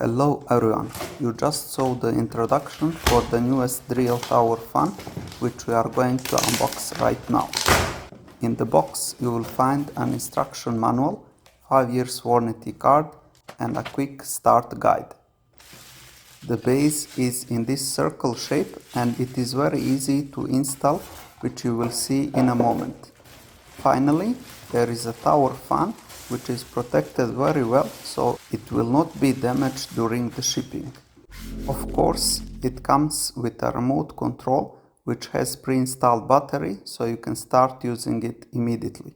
Hello everyone, you just saw the introduction for the newest Dreo Tower Fan, which we are going to unbox right now. In the box you will find an instruction manual, 5 years warranty card and a quick start guide. The base is in this circle shape and it is very easy to install, which you will see in a moment. Finally, there is a tower fan which is protected very well, so it will not be damaged during the shipping. Of course, it comes with a remote control which has pre-installed battery, so you can start using it immediately.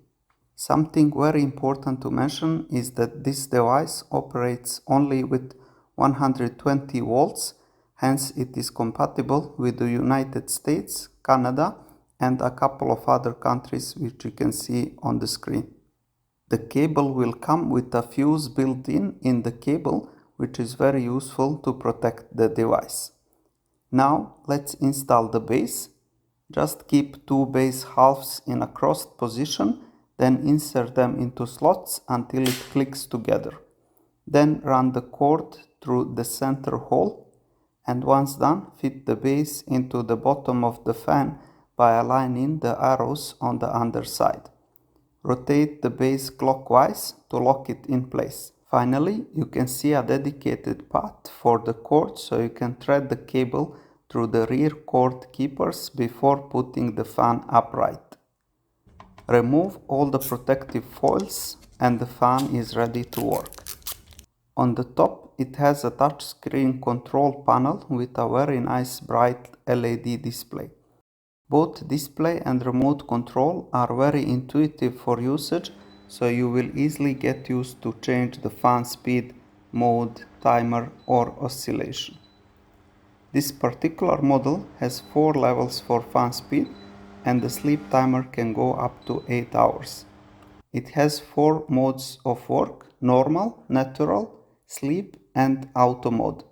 Something very important to mention is that this device operates only with 120 volts, hence it is compatible with the United States, Canada, and a couple of other countries which you can see on the screen. The cable will come with a fuse built in the cable, which is very useful to protect the device. Now let's install the base. Just keep two base halves in a crossed position, then insert them into slots until it clicks together. Then run the cord through the center hole, and once done, fit the base into the bottom of the fan by aligning the arrows on the underside. Rotate the base clockwise to lock it in place. Finally, you can see a dedicated path for the cord, so you can thread the cable through the rear cord keepers before putting the fan upright. Remove all the protective foils and the fan is ready to work. On the top it has a touchscreen control panel with a very nice bright LED display. Both display and remote control are very intuitive for usage, so you will easily get used to change the fan speed, mode, timer or oscillation. This particular model has 4 levels for fan speed and the sleep timer can go up to 8 hours. It has 4 modes of work: normal, natural, sleep and auto mode.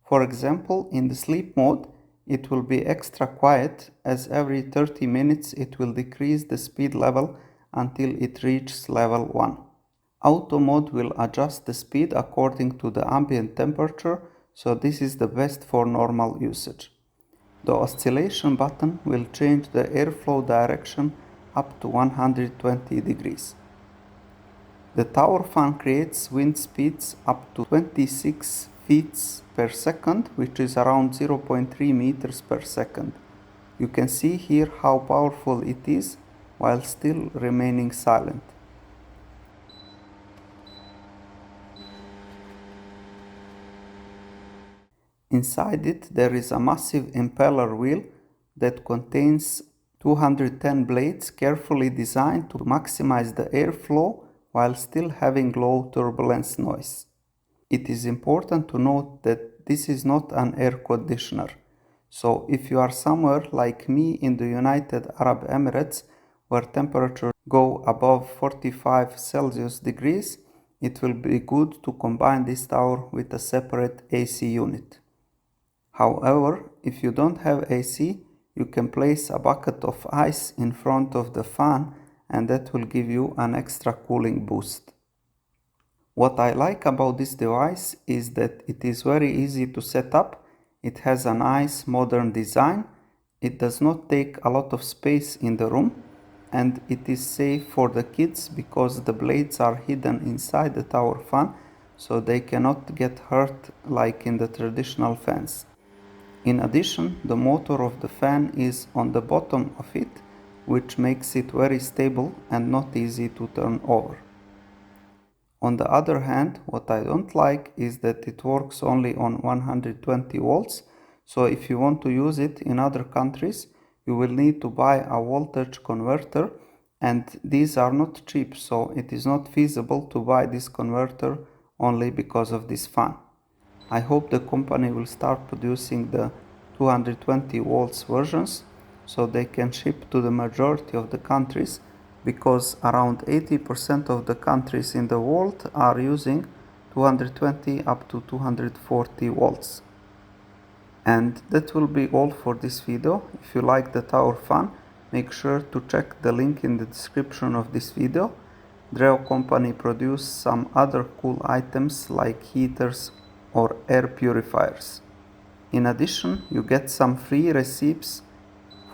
For example, in the sleep mode, it will be extra quiet, as every 30 minutes it will decrease the speed level until it reaches level 1. Auto mode will adjust the speed according to the ambient temperature, so this is the best for normal usage. The oscillation button will change the airflow direction up to 120 degrees. The tower fan creates wind speeds up to 26 feet per second, which is around 0.3 meters per second. You can see here how powerful it is while still remaining silent. Inside it there is a massive impeller wheel that contains 210 blades carefully designed to maximize the airflow while still having low turbulence noise. It is important to note that this is not an air conditioner. So if you are somewhere like me in the United Arab Emirates, where temperatures go above 45 Celsius degrees, it will be good to combine this tower with a separate AC unit. However, if you don't have AC, you can place a bucket of ice in front of the fan and that will give you an extra cooling boost. What I like about this device is that it is very easy to set up. It has a nice modern design. It does not take a lot of space in the room and it is safe for the kids because the blades are hidden inside the tower fan, so they cannot get hurt like in the traditional fans. In addition, the motor of the fan is on the bottom of it, which makes it very stable and not easy to turn over. On the other hand, what I don't like is that it works only on 120 volts, so if you want to use it in other countries, you will need to buy a voltage converter, and these are not cheap, so it is not feasible to buy this converter only because of this fan. I hope the company will start producing the 220 volts versions so they can ship to the majority of the countries, because around 80% of the countries in the world are using 220 up to 240 volts. And that will be all for this video. If you like the tower fan, make sure to check the link in the description of this video. Dreo company produce some other cool items like heaters or air purifiers. In addition, you get some free recipes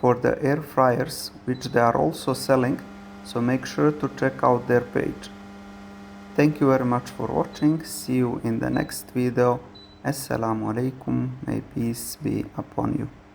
for the air fryers, which they are also selling, so make sure to check out their page. Thank you very much for watching. See you in the next video. Assalamu alaikum. May peace be upon you.